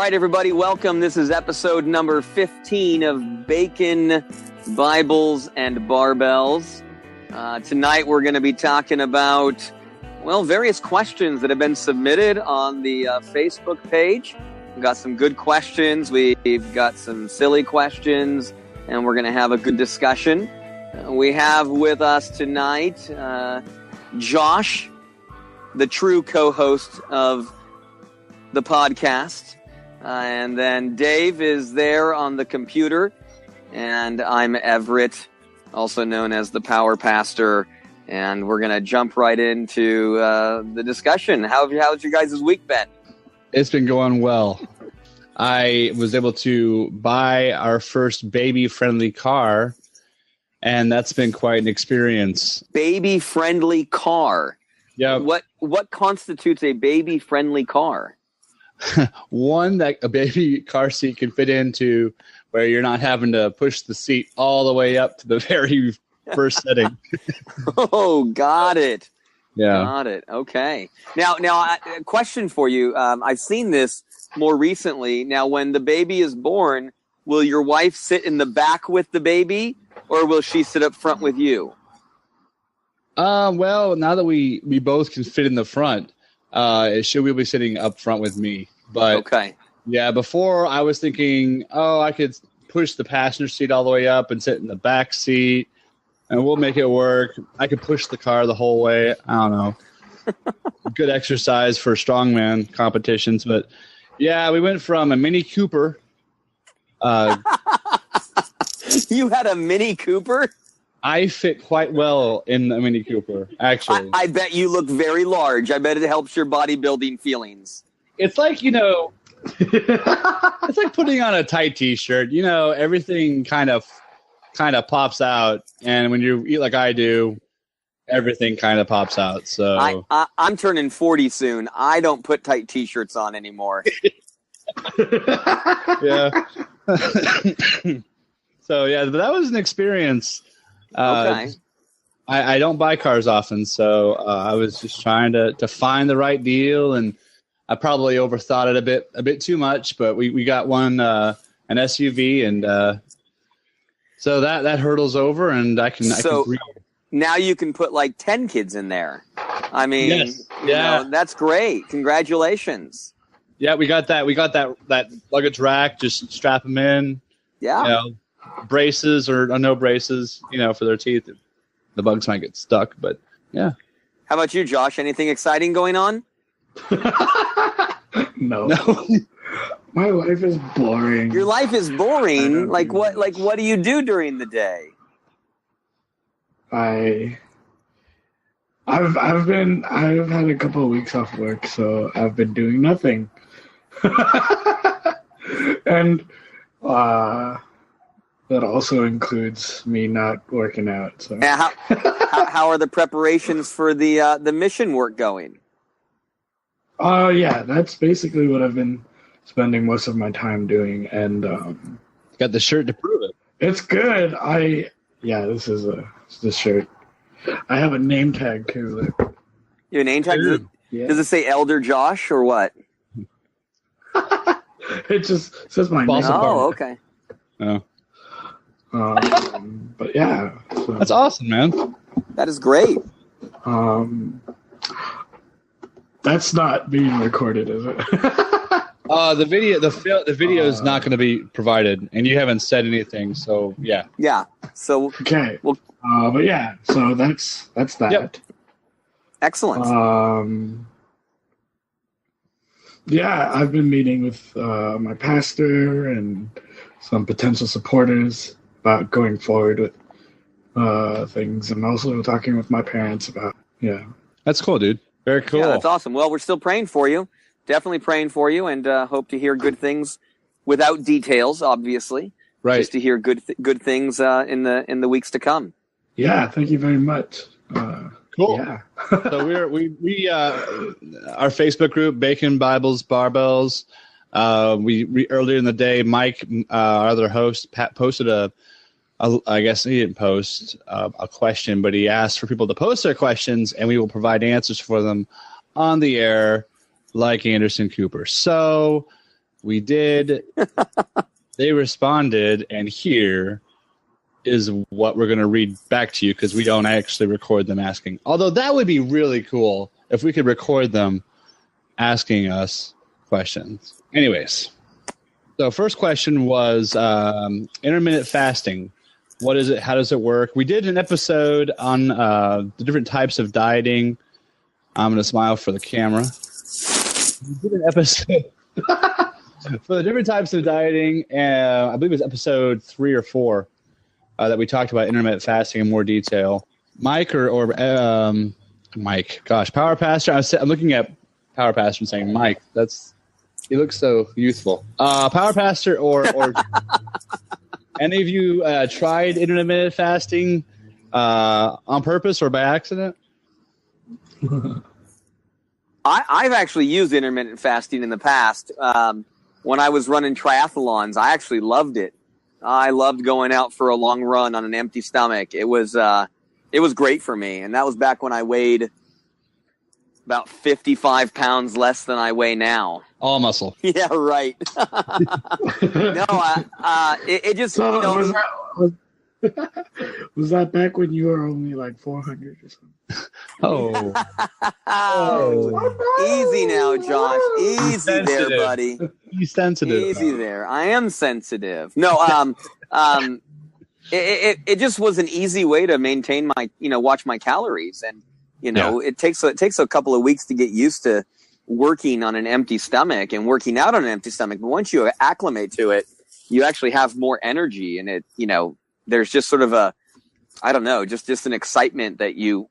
right, everybody, welcome. This is episode number 15 of Bacon, Bibles, and Barbells. Tonight we're going to be talking about, various questions that have been submitted on the Facebook page. We've got some good questions. We've got some silly questions, and we're going to have a good discussion. We have with us tonight Josh, the true co-host of the podcast. And then Dave is there on the computer. And I'm Everett, also known as the Power Pastor. And we're going to jump right into the discussion. How's your guys' week been? It's been going well. I was able to buy our first baby-friendly car, and that's been quite an experience. Baby-friendly car? Yeah. What constitutes a baby-friendly car? One that a baby car seat can fit into, where you're not having to push the seat all the way up to the very first setting. Oh, got it. Yeah. Got it. Okay. Now, a question for you. I've seen this more recently. Now, when the baby is born, will your wife sit in the back with the baby, or will she sit up front with you? Well, now that we both can fit in the front, she will be sitting up front with me. But okay. Yeah, before I was thinking, I could push the passenger seat all the way up and sit in the back seat, and we'll make it work. I could push the car the whole way. I don't know. Good exercise for strongman competitions. But yeah, we went from a Mini Cooper. You had a Mini Cooper? I fit quite well in the Mini Cooper, actually. I bet you look very large. I bet it helps your bodybuilding feelings. It's like, it's like putting on a tight T-shirt. Everything kind of pops out, and when you eat like I do, everything kind of pops out. So I'm turning 40 soon. I don't put tight T-shirts on anymore. Yeah. So yeah, but that was an experience. Okay. I don't buy cars often, so I was just trying to find the right deal, and I probably overthought it a bit too much. But we got one an SUV, and so that hurdle's over, and I can breathe. Now you can put like 10 kids in there. I mean, yes. Yeah, that's great. Congratulations. Yeah, we got that luggage rack. Just strap them in. Yeah. Braces or no braces, for their teeth. The bugs might get stuck, but yeah. How about you, Josh? Anything exciting going on? No. My life is boring. Your life is boring? Like what do you do during the day? I've had a couple of weeks off work, so I've been doing nothing. And that also includes me not working out. So how are the preparations for the mission work going? Yeah, that's basically what I've been spending most of my time doing, and got the shirt to prove it. It's good. This is this shirt. I have a name tag too. Look. You have a name tag? Yeah. Does it say Elder Josh or what? It just says my name. Oh, okay. Oh. But yeah, so, that's awesome, man. That is great. That's not being recorded, is it? The video is not going to be provided, and you haven't said anything, so yeah. Yeah. So okay. Well, but yeah, so that's that. Yep. Excellent. Yeah, I've been meeting with my pastor and some potential supporters about going forward with things, and also talking with my parents about, That's cool, dude. Very cool. Yeah, that's awesome. Well, we're still praying for you. Definitely praying for you, and hope to hear good things without details, obviously. Right. Just to hear good things in the weeks to come. Yeah, thank you very much. Cool. Yeah. So we our Facebook group, Bacon, Bibles, Barbells. We earlier in the day, Mike, our other host, Pat, posted I guess he didn't post a question, but he asked for people to post their questions, and we will provide answers for them on the air, like Anderson Cooper. So We did. They responded, and here is what we're going to read back to you because we don't actually record them asking. Although that would be really cool if we could record them asking us questions. Anyways, so first question was intermittent fasting. What is it? How does it work? We did an episode on the different types of dieting. I'm going to smile for the camera. We did an episode for the different types of dieting. I believe it was episode 3 or 4 that we talked about intermittent fasting in more detail. Mike or Mike. Gosh, Power Pastor. I'm looking at Power Pastor and saying, Mike, he looks so youthful. Power Pastor or any of you tried intermittent fasting on purpose or by accident? I've actually used intermittent fasting in the past. When I was running triathlons, I actually loved it. I loved going out for a long run on an empty stomach. It was great for me, and that was back when I weighed about 55 pounds less than I weigh now. All muscle. Yeah, right. No, it just. So was that back when you were only like 400 or something? Easy now, Josh. Easy there, buddy. He's sensitive. Easy there. I am sensitive. No, it just was an easy way to maintain my, watch my calories, and it takes a couple of weeks to get used to working on an empty stomach and working out on an empty stomach. But once you acclimate to it, you actually have more energy, and there's just sort of just an excitement that you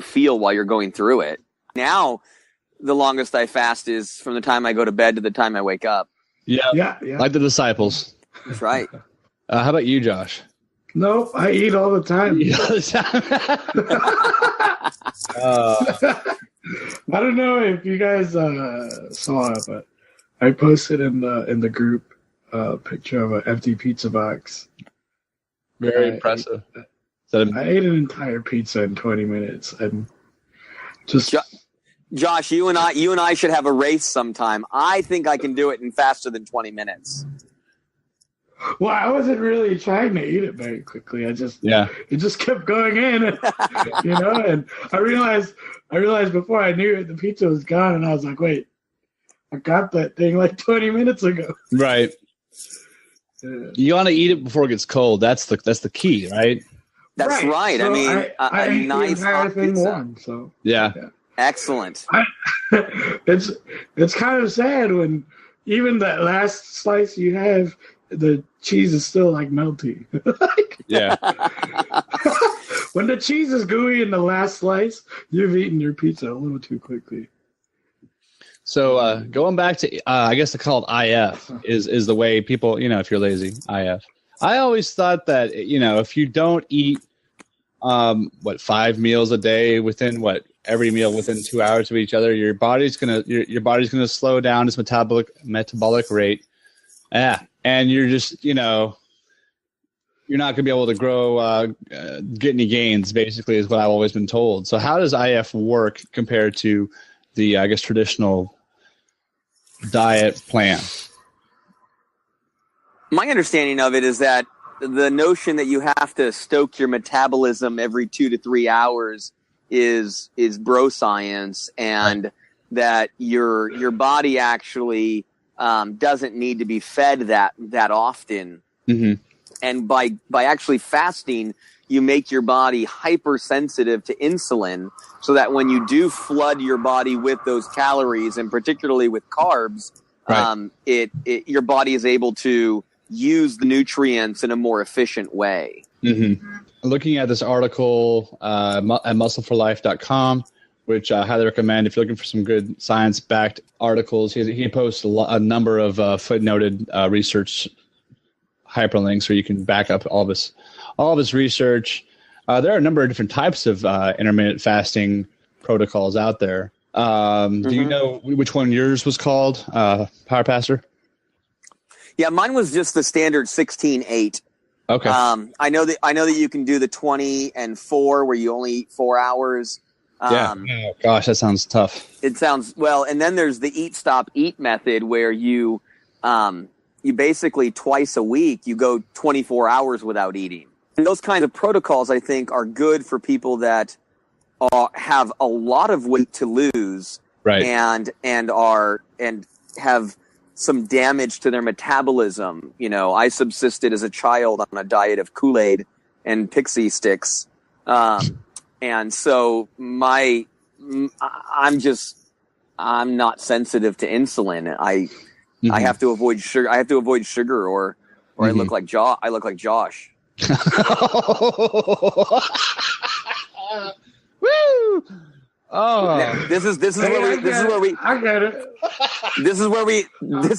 feel while you're going through it. Now, the longest I fast is from the time I go to bed to the time I wake up. Yeah. Like the disciples. That's right. How about you, Josh? Nope, I eat all the time. I don't know if you guys saw it, but I posted in the group a picture of an empty pizza box. Very impressive. I ate an entire pizza in 20 minutes, and just Josh, you and I should have a race sometime. I think I can do it in faster than 20 minutes. Well, I wasn't really trying to eat it very quickly. It just kept going in, and I realized before I knew it, the pizza was gone, and I was like, wait, I got that thing like 20 minutes ago. Right. You want to eat it before it gets cold. That's the key, right? That's right. So I mean, I a ate nice the entire hot thing pizza. warm, so yeah. Excellent. It's kind of sad when even that last slice you have, the cheese is still like melty. Yeah. When the cheese is gooey in the last slice, you've eaten your pizza a little too quickly. So going back to, I guess they call it IF is the way people, if you're lazy, IF. I always thought that, if you don't eat, 5 meals a day every meal within 2 hours of each other, your body's gonna slow down its metabolic rate. Yeah. And you're just, you're not going to be able to grow, get any gains, basically, is what I've always been told. So how does IF work compared to the, traditional diet plan? My understanding of it is that the notion that you have to stoke your metabolism every 2 to 3 hours is bro science, and that your body actually doesn't need to be fed that often. Mm-hmm. And by actually fasting, you make your body hypersensitive to insulin, so that when you do flood your body with those calories, and particularly with carbs, right, your body is able to use the nutrients in a more efficient way. Mm-hmm. Looking at this article at muscleforlife.com, which I highly recommend if you're looking for some good science-backed articles. He posts a number of footnoted research hyperlinks where you can back up all of his research. There are a number of different types of intermittent fasting protocols out there. Do you know which one yours was called, Power Pastor? Yeah, mine was just the standard 16-8. Okay. I know that you can do the 20 and 4 where you only eat 4 hours. Oh, gosh, that sounds tough. It sounds well. And then there's the eat, stop, eat method where you you basically twice a week, you go 24 hours without eating. And those kinds of protocols, I think, are good for people that have a lot of weight to lose, right, and have some damage to their metabolism. You know, I subsisted as a child on a diet of Kool-Aid and pixie sticks, and so I'm not sensitive to insulin. I have to avoid sugar. I have to avoid sugar, or I look like Josh. Woo! Oh, this is where we. I get it. This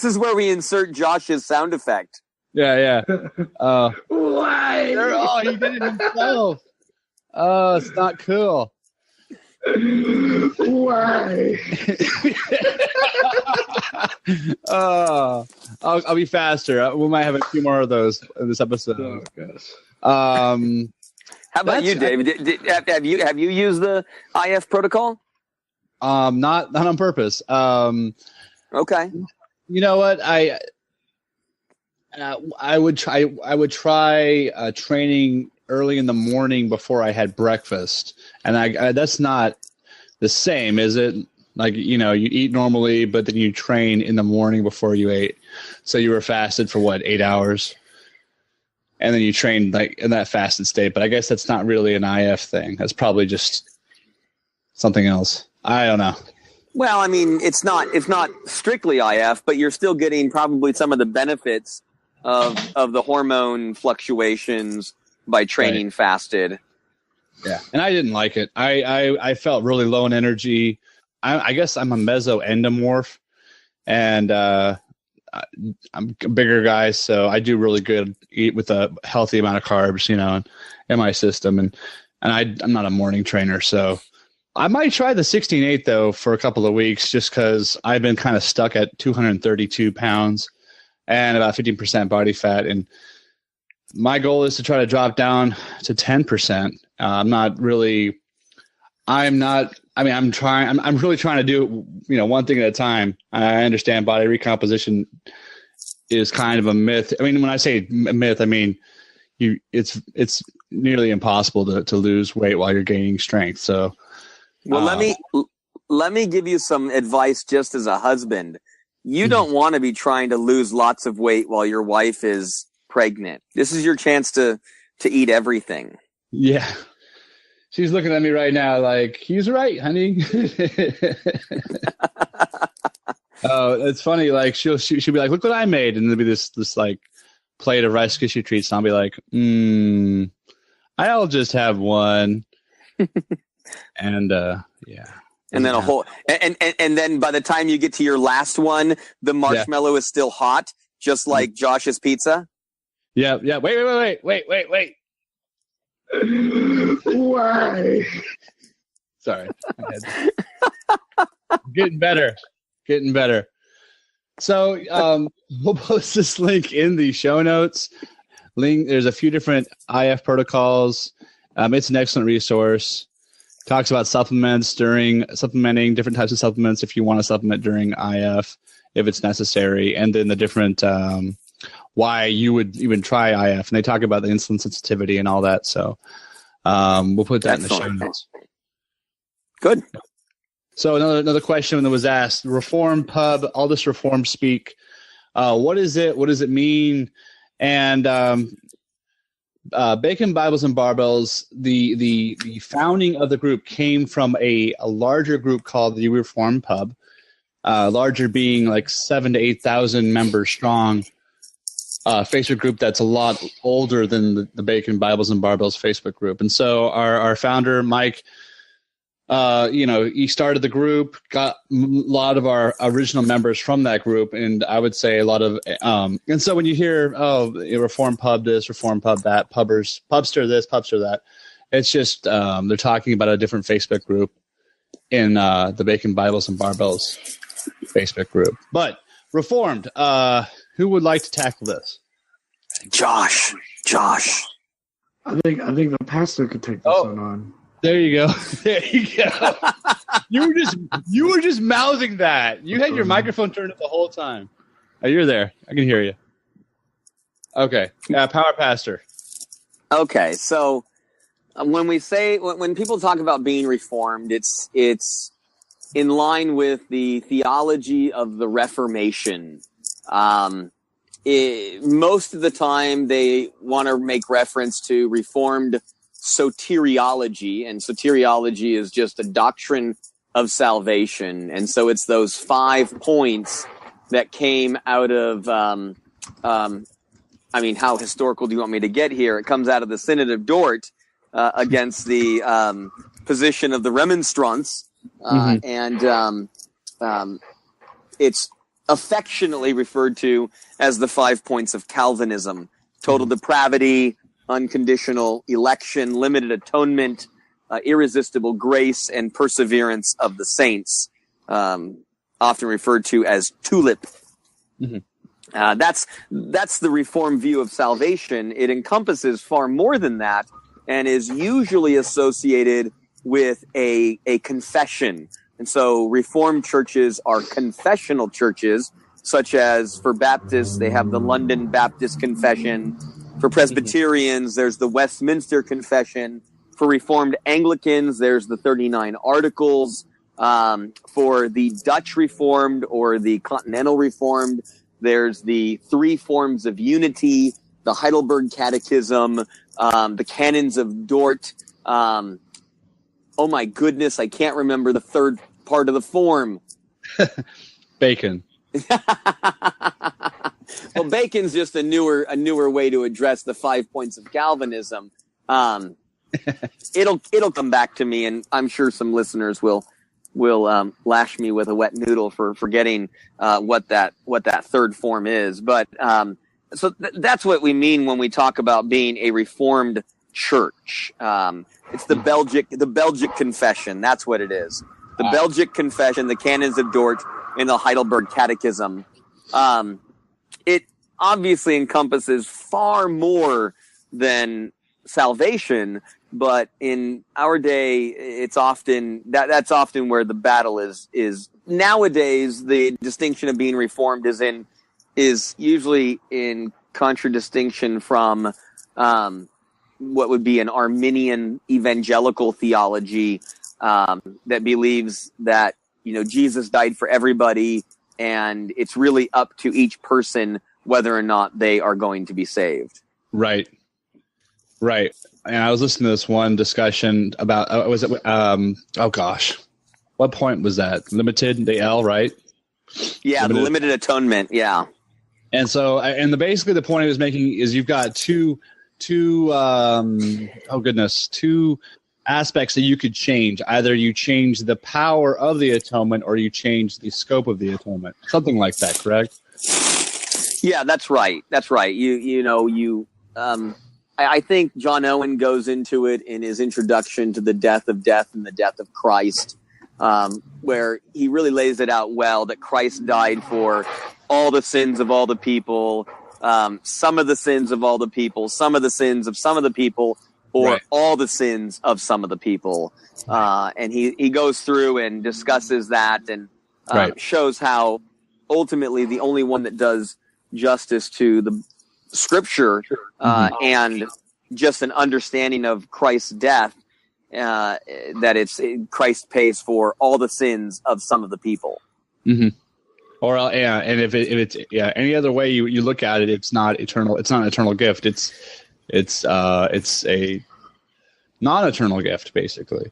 is where we insert Josh's sound effect. Yeah. Why? Oh, he did it himself. Oh, it's not cool. Why? I'll be faster. We might have a few more of those in this episode. Oh, gosh. How about you, Dave? Have you used the IF protocol? Not on purpose. Okay. You know what? I would try training early in the morning before I had breakfast, and I that's not the same, is it? Like, you know, you eat normally, but then you train in the morning before you ate. So you were fasted for 8 hours? And then you trained like in that fasted state. But I guess that's not really an IF thing. That's probably just something else. I don't know. Well, I mean, it's not strictly IF, but you're still getting probably some of the benefits of the hormone fluctuations by training fasted. Yeah. And I didn't like it. I felt really low in energy. I guess I'm a mesoendomorph, and I'm a bigger guy, so I do really good eat with a healthy amount of carbs, you know, in my system. And I'm not a morning trainer, so I might try the 16/8 though for a couple of weeks, just because I've been kind of stuck at 232 pounds and about 15% body fat. And my goal is to try to drop down to 10%. I'm really trying to do, you know, one thing at a time. I understand body recomposition is kind of a myth. I mean, when I say myth, I mean, it's nearly impossible to lose weight while you're gaining strength. So, well, let me give you some advice just as a husband. You don't want to be trying to lose lots of weight while your wife is pregnant. This is your chance to eat everything. Yeah. She's looking at me right now like, he's right, honey. Oh, it's funny. Like she'll be like, look what I made. And there'll be this like plate of Rice Krispie treats. And I'll be like, I'll just have one. And yeah. And then and then by the time you get to your last one, the marshmallow is still hot, just like Josh's pizza. Yeah. Wait. Why? Sorry. Getting better. So we'll post this link in the show notes. There's a few different IF protocols. It's an excellent resource. Talks about supplementing different types of supplements if you want to supplement during IF, if it's necessary, and then the different why you would even try IF. And they talk about the insulin sensitivity and all that. So we'll put that in the show notes. Good. So another question that was asked: Reform Pub, all this reform speak. What is it? What does it mean? And Bacon, Bibles, and Barbells, the founding of the group came from a larger group called the Reform Pub, larger being like 7,000 to 8,000 members strong. Facebook group that's a lot older than the Bacon, Bibles, and Barbells Facebook group. And so our founder, Mike, he started the group, got a lot of our original members from that group, and I would say a lot of and so when you hear, Reform Pub this, Reform Pub that, Pubster this, Pubster that, it's just they're talking about a different Facebook group in the Bacon, Bibles, and Barbells Facebook group. But Reformed, who would like to tackle this? Josh. I think the pastor could take this one on. There you go. You were just mouthing that. You had your microphone turned up the whole time. You're there. I can hear you. Okay. Yeah, power pastor. Okay, so when people talk about being reformed, it's in line with the theology of the Reformation. Most of the time, they want to make reference to Reformed soteriology, and soteriology is just a doctrine of salvation. And so it's those 5 points that came out of, how historical do you want me to get here? It comes out of the Synod of Dort against the position of the Remonstrants, and it's affectionately referred to as the 5 points of Calvinism: total depravity, unconditional election, limited atonement, irresistible grace, and perseverance of the saints, often referred to as TULIP. That's the Reformed view of salvation. It encompasses far more than that, and is usually associated with a confession. And so Reformed churches are confessional churches, such as for Baptists, they have the London Baptist Confession. For Presbyterians, there's the Westminster Confession. For Reformed Anglicans, there's the 39 Articles. For the Dutch Reformed or the Continental Reformed, there's the 3 Forms of Unity, the Heidelberg Catechism, the Canons of Dort. Oh my goodness, I can't remember the third part of the form. Bacon. Well, Bacon's just a newer way to address the 5 points of Calvinism. It'll come back to me, and I'm sure some listeners will lash me with a wet noodle for forgetting what that third form is. But so that's what we mean when we talk about being a Reformed church. It's the Belgic Confession. That's what it is. The Belgic Confession, the Canons of Dort, and the Heidelberg Catechism. It obviously encompasses far more than salvation, but in our day, it's often that's often where the battle is. Nowadays, the distinction of being Reformed is usually in contradistinction from what would be an Arminian evangelical theology that believes that Jesus died for everybody, and it's really up to each person whether or not they are going to be saved. Right. And I was listening to this one discussion about what point was that? Limited, the L, right? Yeah, the limited atonement. Yeah. And so, basically the point he was making is you've got two aspects that you could change. Either you change the power of the atonement, or you change the scope of the atonement. Something like that, correct? Yeah, that's right. I think John Owen goes into it in his introduction to the death of death and the death of Christ, where he really lays it out well that Christ died for all the sins of all the people, some of the sins of all the people, some of the sins of some of the people, or all the sins of some of the people. And he goes through and discusses that and shows how ultimately the only one that does justice to the Scripture and just an understanding of Christ's death, that Christ pays for all the sins of some of the people. Mm-hmm. Or and if it's any other way you look at it, it's not eternal. It's not an eternal gift. It's a non-eternal gift, basically.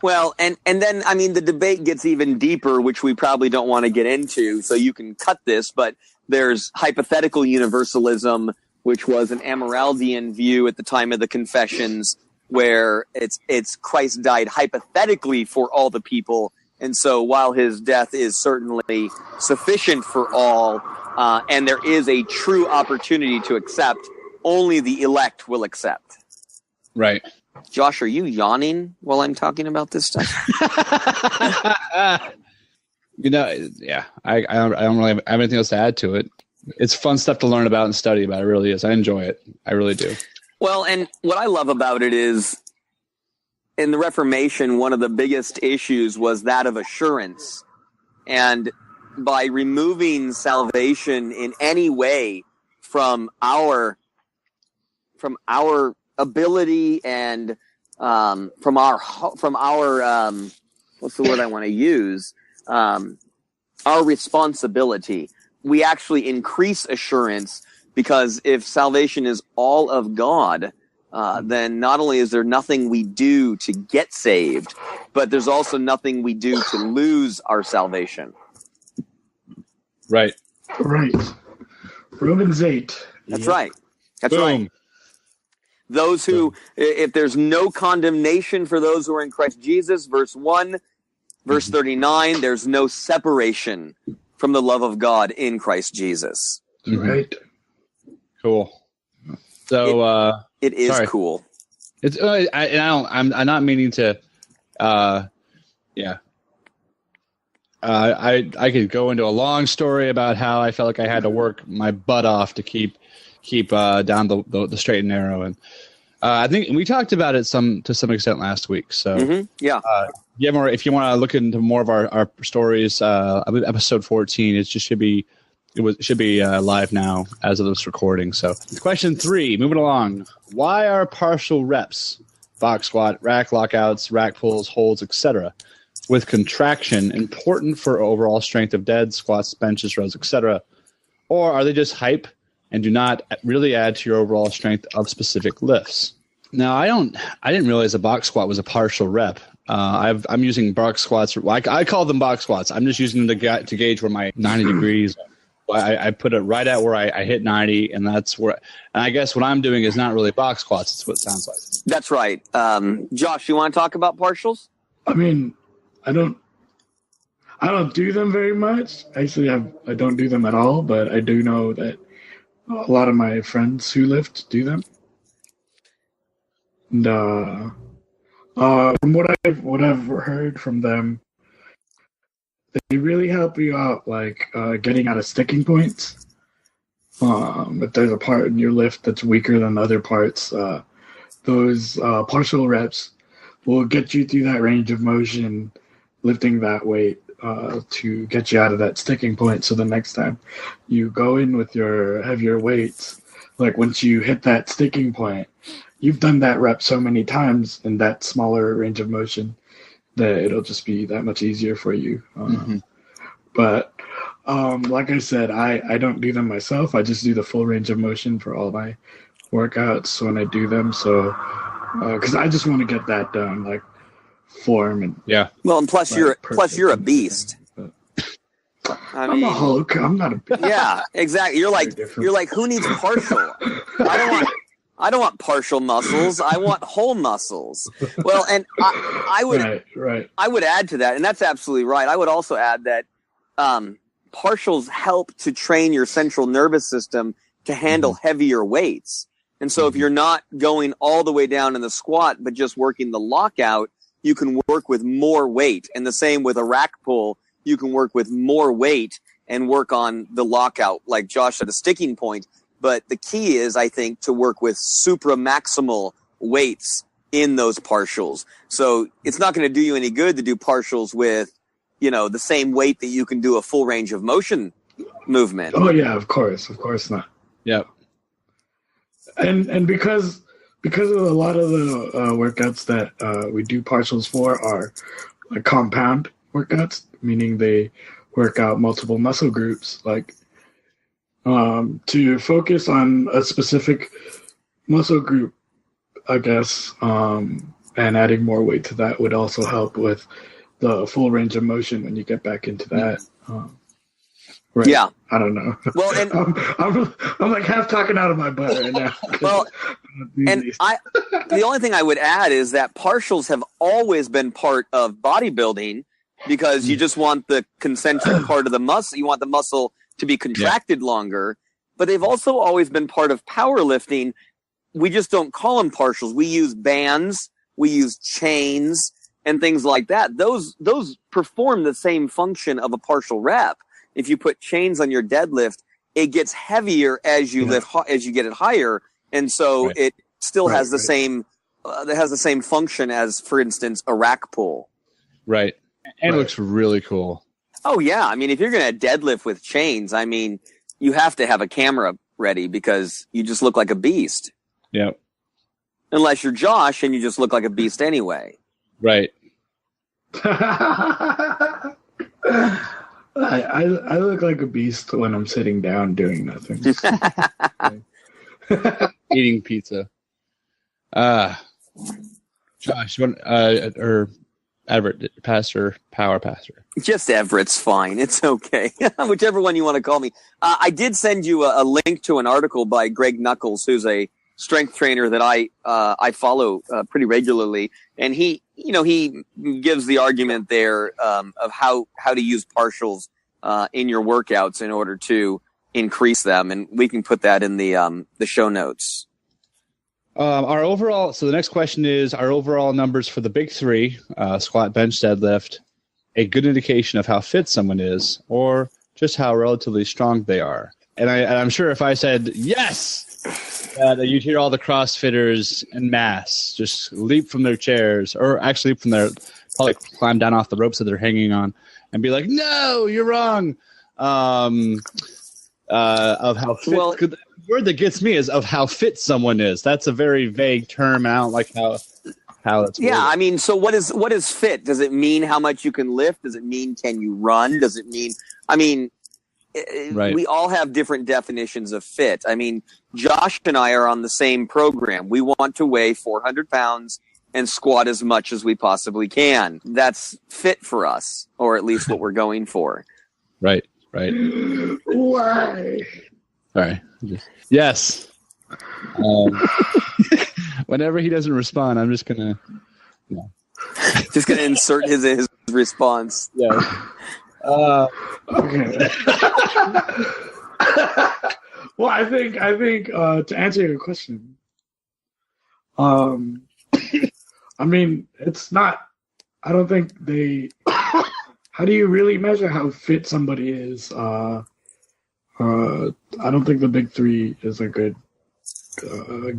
Well, and then the debate gets even deeper, which we probably don't want to get into. So you can cut this, but there's hypothetical universalism, which was an Amyraldian view at the time of the Confessions, where it's Christ died hypothetically for all the people, and so while his death is certainly sufficient for all, and there is a true opportunity to accept, only the elect will accept. Right. Josh, are you yawning while I'm talking about this stuff? I don't really have anything else to add to it. It's fun stuff to learn about and study about. It really is. I enjoy it. I really do. Well, and what I love about it is, in the Reformation, one of the biggest issues was that of assurance. And by removing salvation in any way from our ability and from our what's the word I want to use? Our responsibility. We actually increase assurance, because if salvation is all of God, then not only is there nothing we do to get saved, but there's also nothing we do to lose our salvation. Right. Right. Romans 8. That's right. That's right. Those who, if there's no condemnation for those who are in Christ Jesus, verse 1, verse 39, there's no separation from the love of God in Christ Jesus. Right. Cool. So it is cool. It's I'm not meaning to. I could go into a long story about how I felt like I had to work my butt off to keep down the straight and narrow, and I think we talked about it to some extent last week. So if you want to look into more of our stories, I believe episode 14 it should be live now as of this recording. So question 3, moving along. Why are partial reps, box squat, rack lockouts, rack pulls, holds, etc., with contraction important for overall strength of dead, squats, benches, rows, etc.? Or are they just hype and do not really add to your overall strength of specific lifts? Now, I didn't realize a box squat was a partial rep. I'm using box squats. I call them box squats. I'm just using them to gauge where my 90 degrees. I put it right at where I hit 90, and that's where. And I guess what I'm doing is not really box squats. It's what it sounds like. That's right. Josh, you want to talk about partials? I mean, I don't do them very much. Actually, I don't do them at all. But I do know that a lot of my friends who lift do them. And from what I've heard from them, they really help you out, like getting out of sticking points. If there's a part in your lift that's weaker than other parts, those partial reps will get you through that range of motion, lifting that weight to get you out of that sticking point. So the next time you go in with your heavier weights, like once you hit that sticking point, you've done that rep so many times in that smaller range of motion that it'll just be that much easier for you. But like I said, I don't do them myself. I just do the full range of motion for all my workouts when I do them. So, because I just want to get that done, like form and Well, and plus you're a beast. I'm a Hulk. I'm not a beast. Yeah, exactly. You're like who needs partial? I don't want partial muscles. I want whole muscles. Well, and I would I would add to that, and that's absolutely right. I would also add that partials help to train your central nervous system to handle heavier weights. And so if you're not going all the way down in the squat, but just working the lockout, you can work with more weight. And the same with a rack pull, you can work with more weight and work on the lockout, like Josh said, a sticking point. But the key is, I think, to work with supramaximal weights in those partials. So it's not going to do you any good to do partials with, the same weight that you can do a full range of motion movement. Oh yeah, of course not. Yep. And because of a lot of the workouts that we do partials for are like compound workouts, meaning they work out multiple muscle groups, like to focus on a specific muscle group, I guess, and adding more weight to that would also help with the full range of motion when you get back into that. Right. Yeah. I don't know. Well, and I'm like half talking out of my butt right now. Well, and the only thing I would add is that partials have always been part of bodybuilding, because you just want the concentric part of the muscle. You want the muscle to be contracted longer, but they've also always been part of powerlifting. We just don't call them partials. We use bands, we use chains, and things like that. Those perform the same function of a partial rep. If you put chains on your deadlift, it gets heavier as you lift, as you get it higher, and so it still has the same. It has the same function as, for instance, a rack pull. Right, and it looks really cool. Oh, yeah. I mean, if you're going to deadlift with chains, I mean, you have to have a camera ready because you just look like a beast. Yep. Unless you're Josh and you just look like a beast anyway. Right. I look like a beast when I'm sitting down doing nothing. Eating pizza. Josh, or Everett, power pastor? Just Everett's fine. It's okay. Whichever one you want to call me. I did send you a link to an article by Greg Nuckols, who's a strength trainer that I follow pretty regularly, and he gives the argument there of how to use partials in your workouts in order to increase them, and we can put that in the show notes. Our overall. So the next question is our overall numbers for the big three: squat, bench, deadlift. A good indication of how fit someone is, or just how relatively strong they are. And I'm sure if I said yes, you'd hear all the CrossFitters en masse just leap from their chairs, or actually leap from their, probably climb down off the ropes that they're hanging on, and be like, "No, you're wrong." Of how fit. Well, the word that gets me is of how fit someone is. That's a very vague term. I don't like how it's. Yeah, worded. I mean, so what is fit? Does it mean how much you can lift? Does it mean can you run? Does it mean? I mean. Right. We all have different definitions of fit. I mean, Josh and I are on the same program. We want to weigh 400 pounds and squat as much as we possibly can. That's fit for us, or at least what we're going for. Right. Why? Sorry. Yes. Whenever he doesn't respond, I'm just going to... Just going to insert his response. Yeah. Okay. Well, I think to answer your question, I mean, it's not. I don't think they. How do you really measure how fit somebody is? I don't think the big three is a good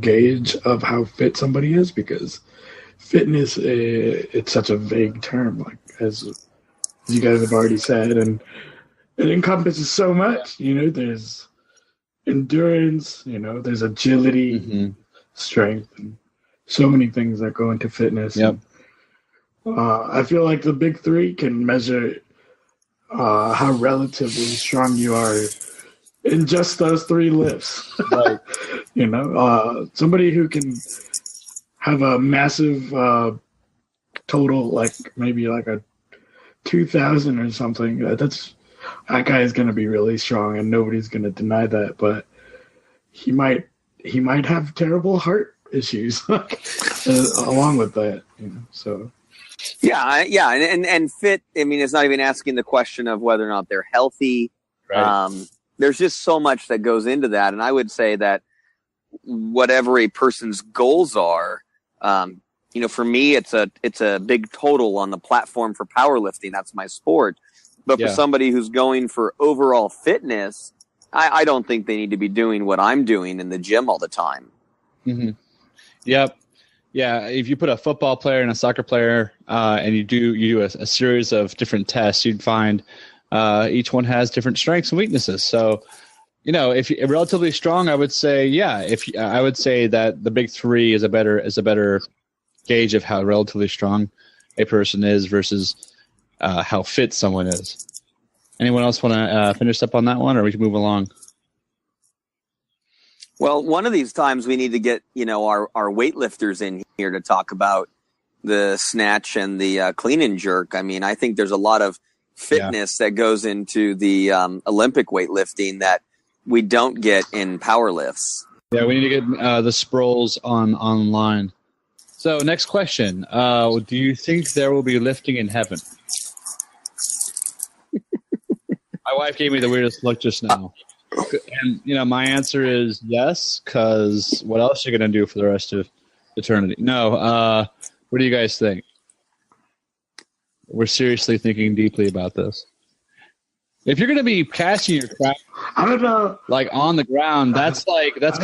gauge of how fit somebody is, because fitness it's such a vague term, like as you guys have already said, and it encompasses so much. There's endurance, there's agility, strength, and so many things that go into fitness. Yep. I feel like the big three can measure how relatively strong you are in just those three lifts. Right. Somebody who can have a massive total, like maybe like a 2,000 or something. That guy is going to be really strong, and nobody's going to deny that. But he might have terrible heart issues along with that. So. Yeah, and fit. I mean, it's not even asking the question of whether or not they're healthy. Right. There's just so much that goes into that, and I would say that whatever a person's goals are. For me, it's a big total on the platform for powerlifting. That's my sport. But for somebody who's going for overall fitness, I don't think they need to be doing what I'm doing in the gym all the time. Mm-hmm. Yep. Yeah. If you put a football player and a soccer player, and you do a series of different tests, you'd find each one has different strengths and weaknesses. So, if you're relatively strong, I would say, I would say that the big three is a better gauge of how relatively strong a person is versus how fit someone is. Anyone else want to finish up on that one, or we can move along? Well, one of these times we need to get our weightlifters in here to talk about the snatch and the clean and jerk. I mean, I think there's a lot of fitness that goes into the Olympic weightlifting that we don't get in power lifts. Yeah, we need to get the Sproles online. So next question. Do you think there will be lifting in heaven? My wife gave me the weirdest look just now. And, my answer is yes, because what else are you going to do for the rest of eternity? No. What do you guys think? We're seriously thinking deeply about this. If you're going to be casting your crap, I don't know, like on the ground, that's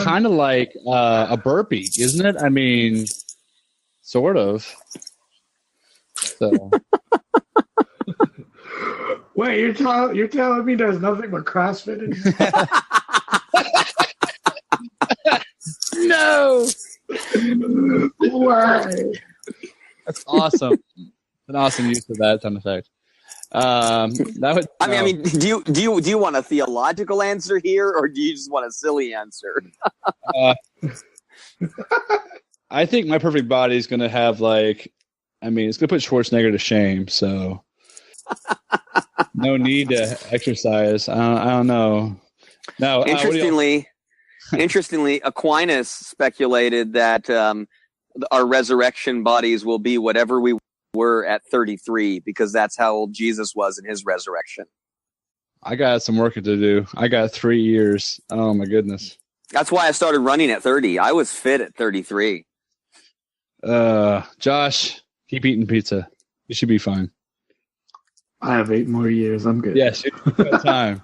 kind of like a burpee, isn't it? I mean, sort of. So. Wait, you're telling me there's nothing but CrossFit in here? No. Why? That's awesome. An awesome use of that sound effect. That would. I mean, do you want a theological answer here, or do you just want a silly answer? I think my perfect body is going to have it's going to put Schwarzenegger to shame. So no need to exercise. I don't know. No. Interestingly, Aquinas speculated that our resurrection bodies will be whatever we were at 33, because that's how old Jesus was in his resurrection. I got some work to do. I got 3 years. Oh my goodness. That's why I started running at 30. I was fit at 33. Josh, keep eating pizza. You should be fine. I have 8 more years. I'm good. Yes, you have time.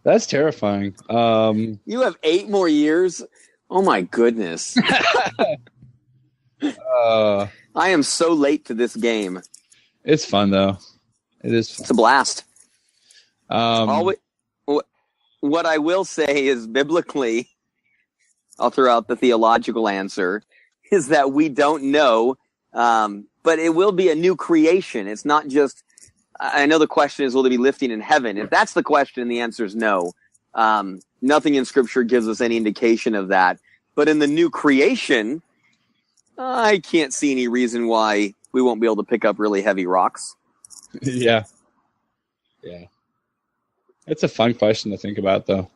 That's terrifying. You have 8 more years? Oh my goodness. I am so late to this game. It's fun though. It is fun. It's a blast. What I will say is, biblically, I'll throw out the theological answer, is that we don't know, but it will be a new creation. It's not just, I know the question is, will there be lifting in heaven? If that's the question, the answer is no. Nothing in Scripture gives us any indication of that. But in the new creation, I can't see any reason why we won't be able to pick up really heavy rocks. Yeah. It's a fun question to think about, though.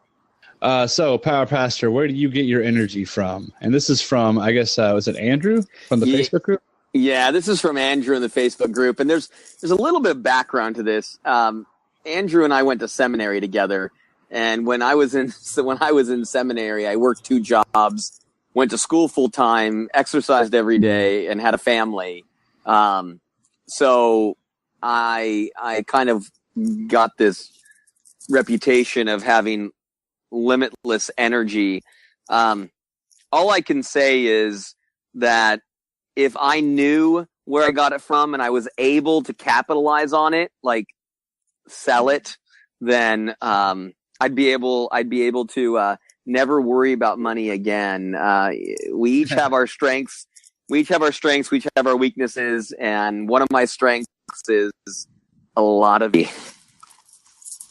So, Power Pastor, where do you get your energy from? And this is from, I guess, was it Andrew from the Facebook group? Yeah, this is from Andrew in the Facebook group, and there's a little bit of background to this. Andrew and I went to seminary together, and when I was in seminary, I worked 2 jobs, went to school full time, exercised every day, and had a family. So I kind of got this reputation of having limitless energy. All I can say is that if I knew where I got it from and I was able to capitalize on it, like sell it, then I'd be able to never worry about money again. We each have our strengths. We each have our weaknesses, and one of my strengths is a lot of me.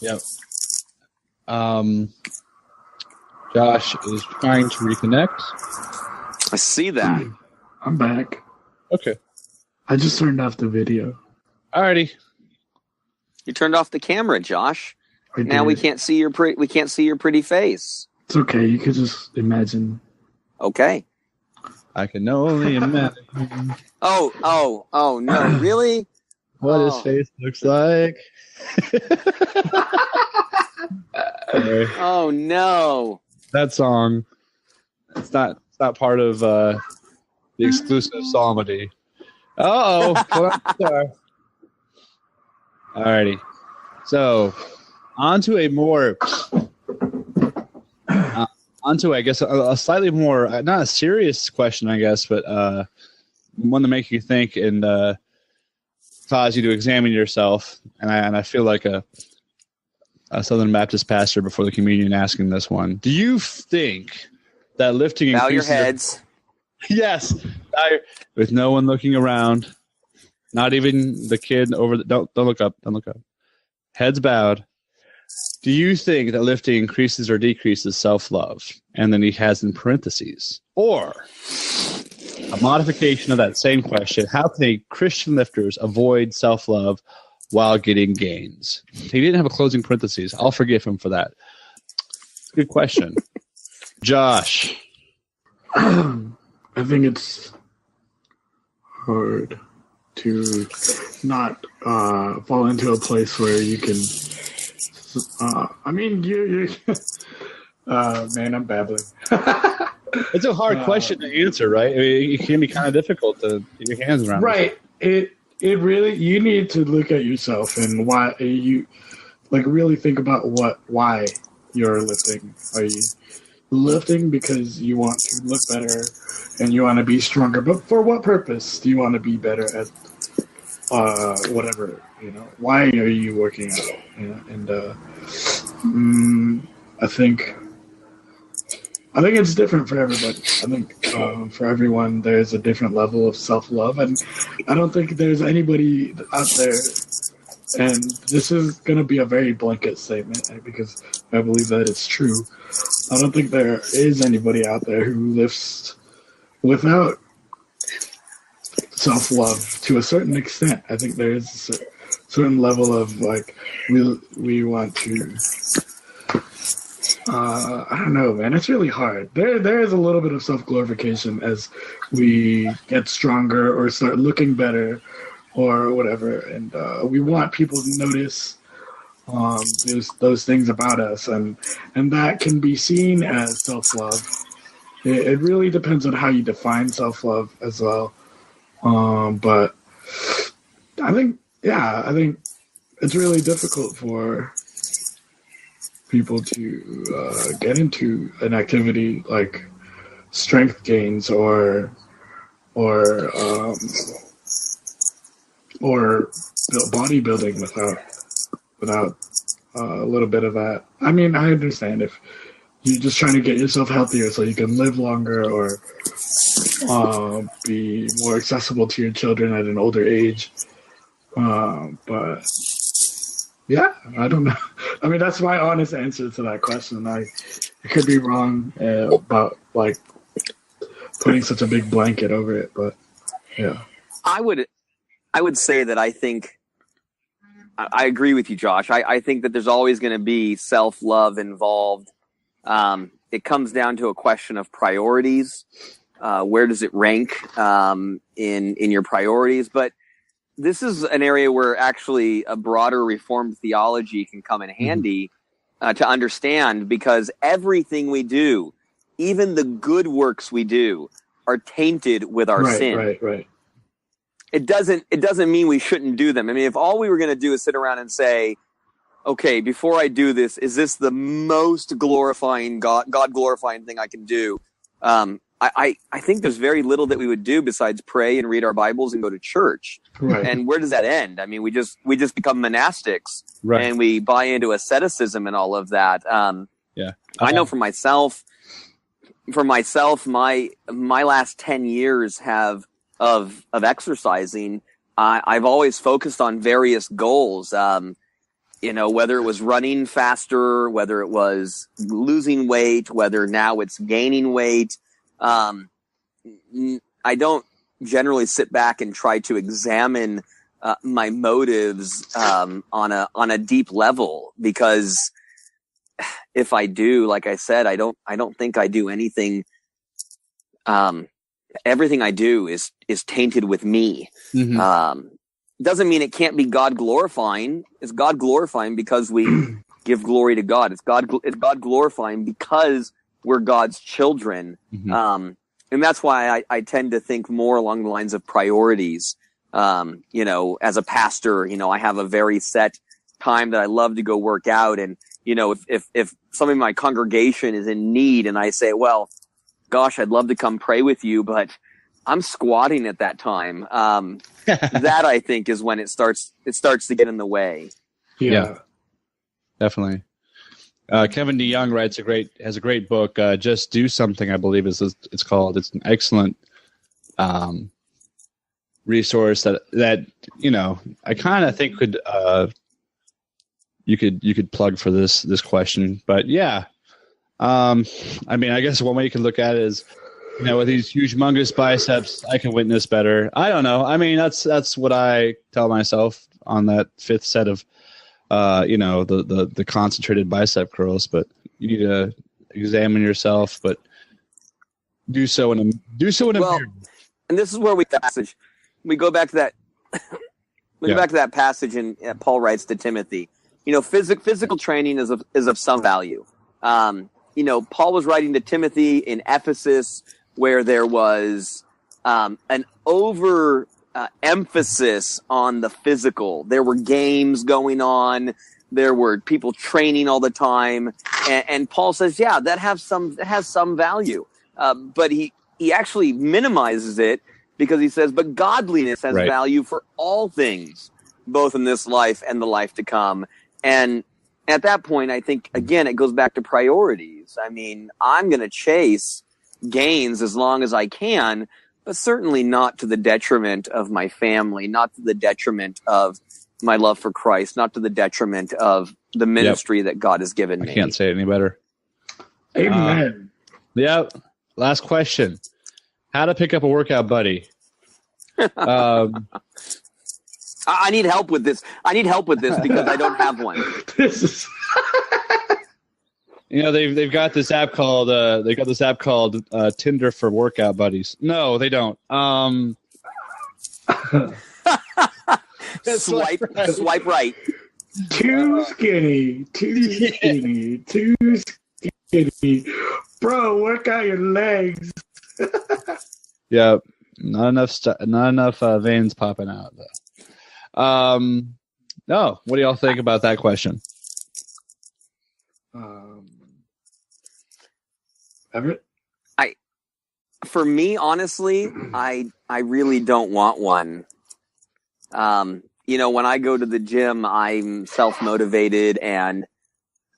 Yep. Josh is trying to reconnect. I see that. I'm back. Okay. I just turned off the video. Alrighty. You turned off the camera, Josh. I Now did. we can't see your pretty face. It's okay. You could just imagine. Okay. I can only imagine Oh no, really? what his face looks like. Oh no. That song. It's not part of the exclusive psalmody. Alrighty. So, onto a I guess a slightly more, not a serious question, I guess, but one to make you think and cause you to examine yourself. And I feel like a Southern Baptist pastor before the communion asking this one. Do you think that lifting Bow your increases heads. Yes, with no one looking around, not even the kid over the. Don't look up. Don't look up. Heads bowed. Do you think that lifting increases or decreases self-love? And then he has in parentheses, or a modification of that same question: how can Christian lifters avoid self-love while getting gains? He didn't have a closing parentheses. I'll forgive him for that. Good question, Josh. I think it's hard to not fall into a place where you can. I mean, you man, I'm babbling. It's a hard question to answer, right? I mean, it can be kind of difficult to get your hands around. Right. It really, you need to look at yourself and why you really think about why you're lifting. Are you lifting because you want to look better and you want to be stronger? But for what purpose do you want to be better at whatever, why are you working out? And I think it's different for everybody. I think for everyone, there's a different level of self-love, and I don't think there's anybody out there. And this is going to be a very blanket statement because I believe that it's true. I don't think there is anybody out there who lives without self-love to a certain extent. I think there is a certain level of we want to. I don't know, man. It's really hard. There is a little bit of self-glorification as we get stronger or start looking better or whatever, and we want people to notice those things about us, and that can be seen as self-love. It really depends on how you define self-love as well. But I think it's really difficult for people to get into an activity like strength gains or bodybuilding without a little bit of that. I mean, I understand if you're just trying to get yourself healthier so you can live longer or be more accessible to your children at an older age. But yeah, I don't know. I mean, that's my honest answer to that question. I could be wrong about putting such a big blanket over it, but yeah. I would say that I think I agree with you, Josh. I think that there's always going to be self-love involved. It comes down to a question of priorities. Where does it rank in your priorities? But this is an area where actually a broader Reformed theology can come in handy to understand, because everything we do, even the good works we do, are tainted with our sin. Right. It doesn't mean we shouldn't do them. I mean, if all we were going to do is sit around and say, okay, before I do this, is this the most glorifying God glorifying thing I can do? I think there's very little that we would do besides pray and read our Bibles and go to church. Right. And where does that end? I mean, we just become monastics, right, and we buy into asceticism and all of that. Yeah. I know for myself, my last 10 years of exercising, I've always focused on various goals. Whether it was running faster, whether it was losing weight, whether now it's gaining weight. I don't generally sit back and try to examine my motives on a deep level, because if I do, like I said, I don't think I do anything. Everything I do is tainted with me. Mm-hmm. Doesn't mean it can't be God glorifying. It's God glorifying because we give glory to God. It's God glorifying because we're God's children. Mm-hmm. And that's why I tend to think more along the lines of priorities. As a pastor, I have a very set time that I love to go work out. And, if somebody in my congregation is in need and I say, well, gosh, I'd love to come pray with you, but I'm squatting at that time. That I think is when it starts to get in the way. Yeah, definitely. Kevin DeYoung has a great book. Just Do Something, I believe it's called. It's an excellent resource that I kind of think could you could plug for this question. But yeah, I mean, I guess one way you could look at it is, with these humongous biceps, I can witness better. I don't know. I mean, that's what I tell myself on that fifth set of, the concentrated bicep curls. But you need to examine yourself, but do so in a mirror. And this is where we go back to that. Go back to that passage, and Paul writes to Timothy. Physical training is of some value. Paul was writing to Timothy in Ephesus, where there was an emphasis on the physical. There were games going on. There were people training all the time. And Paul says, that has some value. But he actually minimizes it because he says, but godliness has Right. value for all things, both in this life and the life to come. And at that point, I think, again, it goes back to priorities. I mean, I'm going to chase gains as long as I can, but certainly not to the detriment of my family, not to the detriment of my love for Christ, not to the detriment of the ministry that God has given me. I can't say it any better. Amen. Yep. Last question. How to pick up a workout buddy. I need help with this. I need help with this because I don't have one. This is You know, they've got this app called Tinder for workout buddies. No, they don't. Swipe right. too skinny. Bro, work out your legs. Yep. Not enough veins popping out though. No. What do y'all think about that question? Everett? For me, honestly, I really don't want one. You know, when I go to the gym, I'm self-motivated, and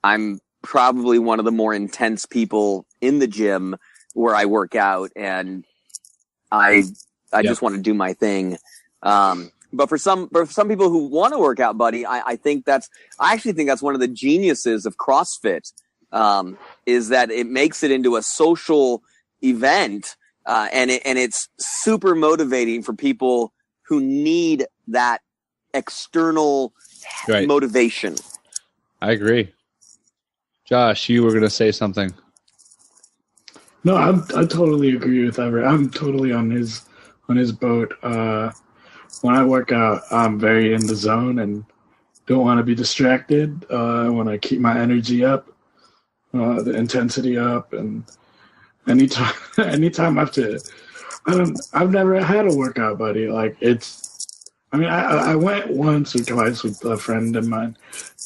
I'm probably one of the more intense people in the gym where I work out, and I just want to do my thing. But for some people who want a workout buddy, I actually think that's one of the geniuses of CrossFit, is that it makes it into a social event, and it's super motivating for people who need that external motivation. I agree. Josh, you were going to say something. No, I totally agree with Everett. I'm totally on his boat. When I work out, I'm very in the zone and don't want to be distracted. I want to keep my energy up, the intensity up, and anytime I've never had a workout buddy. I went once or twice with a friend of mine,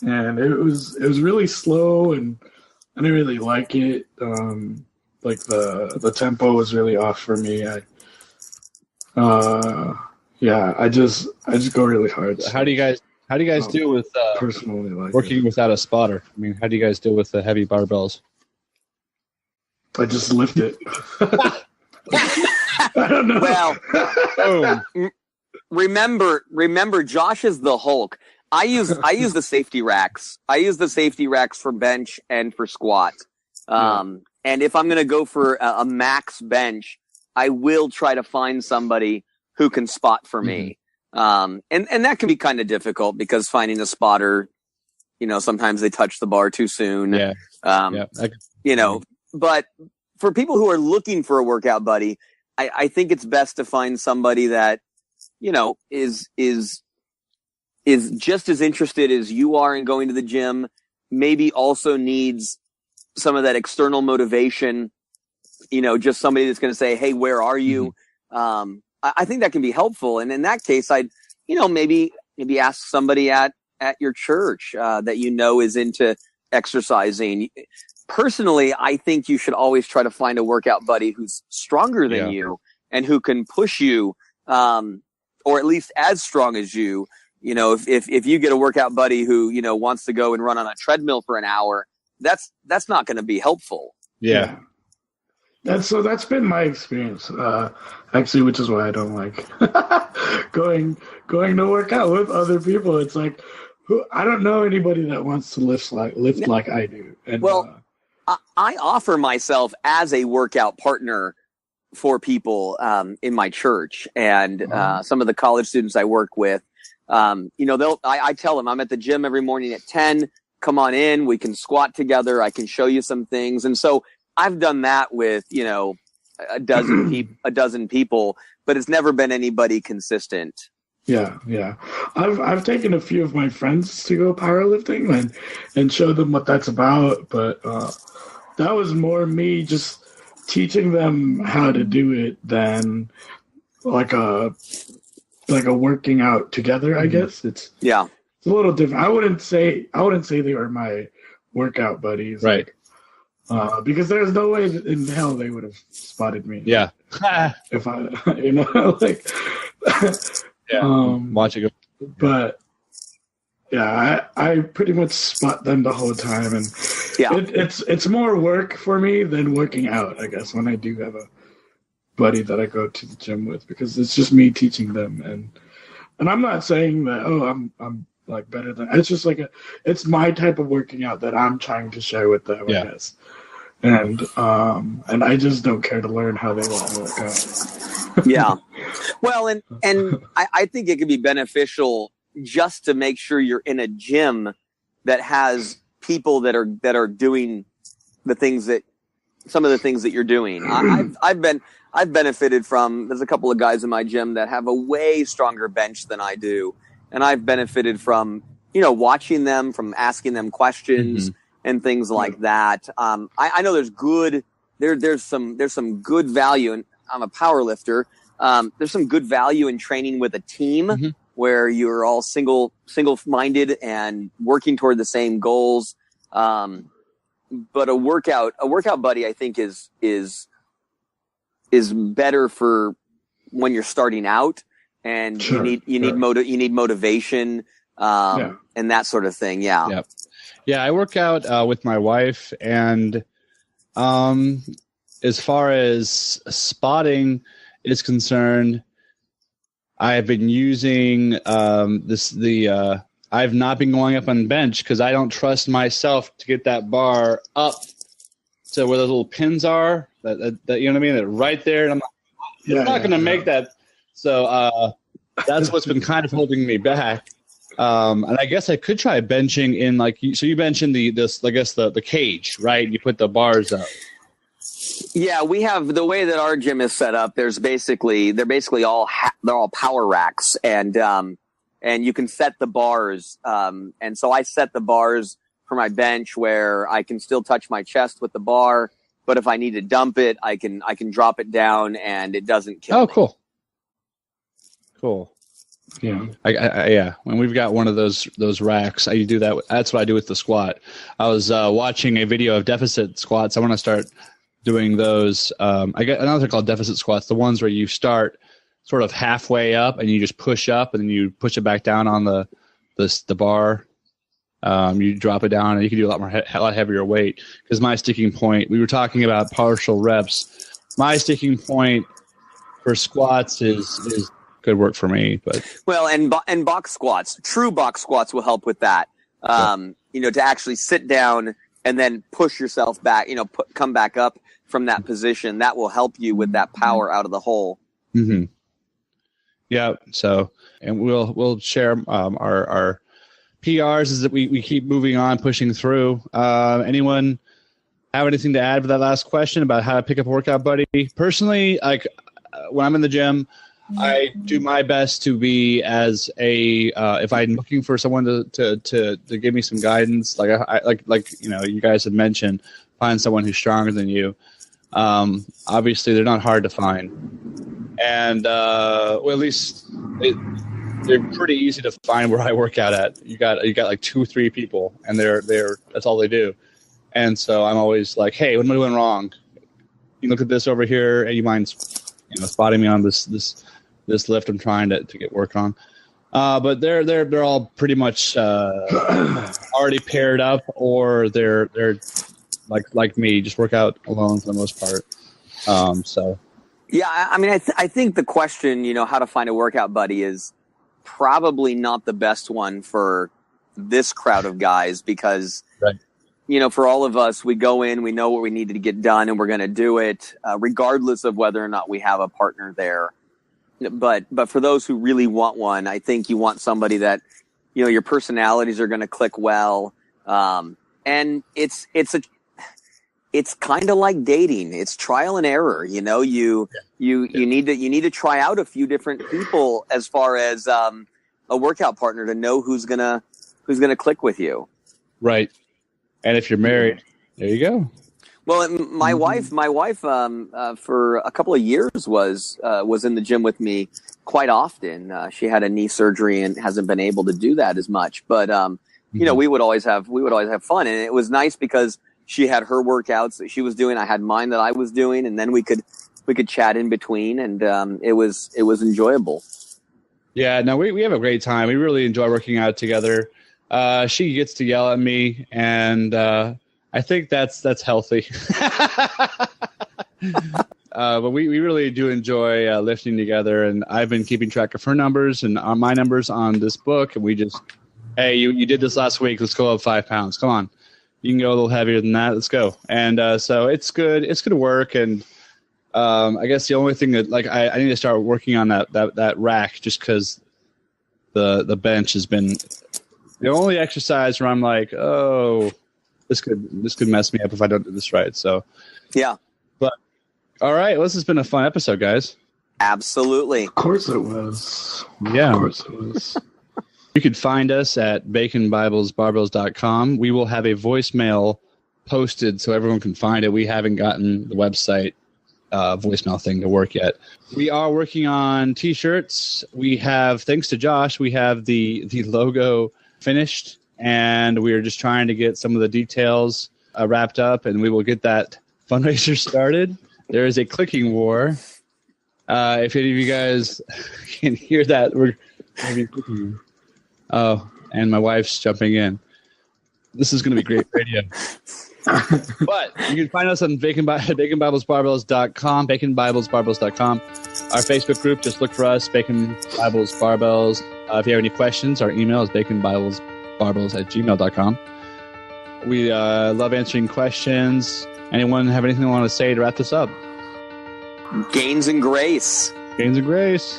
and it was really slow, and I didn't really like it. The tempo was really off for me. I just go really hard. So. How do you guys deal with personally working without a spotter? I mean, how do you guys deal with the heavy barbells? I just lift it. I don't know. Well, remember, Josh is the Hulk. I use the safety racks. I use the safety racks for bench and for squat. And if I'm going to go for a max bench, I will try to find somebody who can spot for me. And that can be kind of difficult because finding a spotter, you know, sometimes they touch the bar too soon. But for people who are looking for a workout buddy, I think it's best to find somebody that, you know, is just as interested as you are in going to the gym, maybe also needs some of that external motivation, you know, just somebody that's going to say, hey, where are you? I think that can be helpful. And in that case, I'd, you know, maybe ask somebody at your church that you know is into exercising. Personally, I think you should always try to find a workout buddy who's stronger than you and who can push you, or at least as strong as you. You know, if you get a workout buddy who, you know, wants to go and run on a treadmill for an hour, that's not going to be helpful. Yeah. That's been my experience, actually, which is why I don't like going to work out with other people. It's like, I don't know anybody that wants to lift like I do. And, I offer myself as a workout partner for people in my church, and some of the college students I work with. You know, I tell them I'm at the gym every morning at 10. Come on in. We can squat together. I can show you some things. And so I've done that with, you know, a dozen people, but it's never been anybody consistent. Yeah. I've taken a few of my friends to go powerlifting and show them what that's about, but that was more me just teaching them how to do it than like a working out together. I guess it's a little different. I wouldn't say they were my workout buddies. Right. because there's no way in hell they would have spotted me. Yeah. If I, like, watching it. But yeah, I pretty much spot them the whole time, and it's more work for me than working out, I guess, when I do have a buddy that I go to the gym with, because it's just me teaching them, and I'm not saying that I'm like better than. It's just like it's my type of working out that I'm trying to share with them, I guess. And I just don't care to learn how they want to work out. Yeah. Well, and I think it could be beneficial just to make sure you're in a gym that has people that are doing some of the things that you're doing. I've benefited from, there's a couple of guys in my gym that have a way stronger bench than I do. And I've benefited from, watching them, from asking them questions and things like that. I know there's some good value, and I'm a power lifter. There's some good value in training with a team where you're all single-minded and working toward the same goals. But a workout buddy, I think, is better for when you're starting out, and you need motivation and that sort of thing. Yeah. I work out with my wife, and as far as spotting is concerned, I have been using I've not been going up on bench because I don't trust myself to get that bar up to where those little pins are. That you know what I mean? That right there, and I'm not going to make that. So that's what's been kind of holding me back. And I guess I could try benching in so you mentioned the cage, right? You put the bars up. Yeah, we have the way that our gym is set up. They're basically all power racks, and you can set the bars. And so I set the bars for my bench where I can still touch my chest with the bar, but if I need to dump it, I can drop it down and it doesn't kill me. Cool. Yeah. When we've got one of those racks, I do that. That's what I do with the squat. I was watching a video of deficit squats. I want to start doing those. I got another called deficit squats, the ones where you start sort of halfway up and you just push up and then you push it back down on the bar. You drop it down and you can do a lot heavier weight, because my sticking point, we were talking about partial reps. My sticking point for squats is good work for me. But and box squats, true box squats will help with that. To actually sit down and then push yourself back, come back up from that position. That will help you with that power out of the hole. Mm-hmm. Yeah. So, and we'll share our PRs as that we keep moving on, pushing through. Anyone have anything to add for that last question about how to pick up a workout buddy? Personally, when I'm in the gym, I do my best to be as if I'm looking for someone to give me some guidance, like you guys have mentioned, find someone who's stronger than you. Obviously, they're not hard to find, and at least they're pretty easy to find where I work out at. You got like 2 or 3 people, and they're that's all they do. And so I'm always like, hey, what am I doing wrong? You look at this over here, and you mind spotting me on this lift I'm trying to get work on. But they're all pretty much already paired up, or they're like me, just work out alone for the most part. I think the question, how to find a workout buddy is probably not the best one for this crowd of guys, because for all of us, we go in, we know what we need to get done, and we're going to do it regardless of whether or not we have a partner there. But for those who really want one, I think you want somebody that, your personalities are going to click well. And it's kind of like dating. It's trial and error. You need to try out a few different people as far as a workout partner to know who's gonna click with you. Right. And if you're married, there you go. Well, my wife, for a couple of years was in the gym with me quite often. She had a knee surgery and hasn't been able to do that as much. But we would always have fun, and it was nice because She had her workouts that she was doing. I had mine that I was doing, and then we could chat in between, and it was enjoyable. Yeah, no, we have a great time. We really enjoy working out together. She gets to yell at me, and I think that's healthy. But we really do enjoy lifting together, and I've been keeping track of her numbers and my numbers on this book, and we just, hey, you did this last week. Let's go up 5 pounds. Come on. You can go a little heavier than that. Let's go. And so it's good. It's good work, and I guess the only thing that, like, I need to start working on that rack, just because the bench has been the only exercise where I'm like, oh, this could mess me up if I don't do this right. So yeah. But all right, well, this has been a fun episode, guys. Absolutely. Of course it was. Yeah. Of course it was. You can find us at baconbiblesbarbells.com. We will have a voicemail posted so everyone can find it. We haven't gotten the website voicemail thing to work yet. We are working on T-shirts. We have, thanks to Josh, we have the logo finished, and we are just trying to get some of the details wrapped up, and we will get that fundraiser started. There is a clicking war. If any of you guys can hear that, we're having clicking. Oh, and my wife's jumping in. This is going to be great radio. But you can find us on baconbiblesbarbells.com, baconbiblesbarbells.com. Our Facebook group, just look for us, Bacon Bibles Barbells. If you have any questions, our email is baconbiblesbarbells@gmail.com. We love answering questions. Anyone have anything they want to say to wrap this up? Gainz and Grace. Gainz and Grace.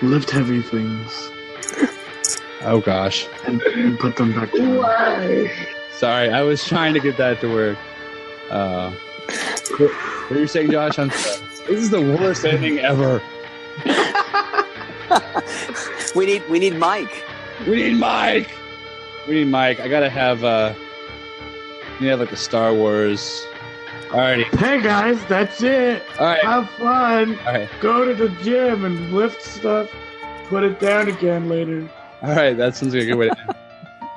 Lift heavy things. Oh, gosh. And put them back down. Why? Sorry, I was trying to get that to work. What are you saying, Josh? I'm sorry. This is the worst ending ever. We need Mike. We need Mike. I gotta have like the Star Wars. Alrighty. Hey guys, that's it. All right. Have fun. All right. Go to the gym and lift stuff. Put it down again later. All right. That sounds like a good way to end.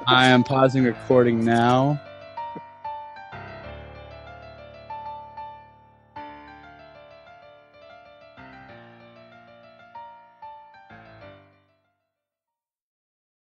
I am pausing recording now.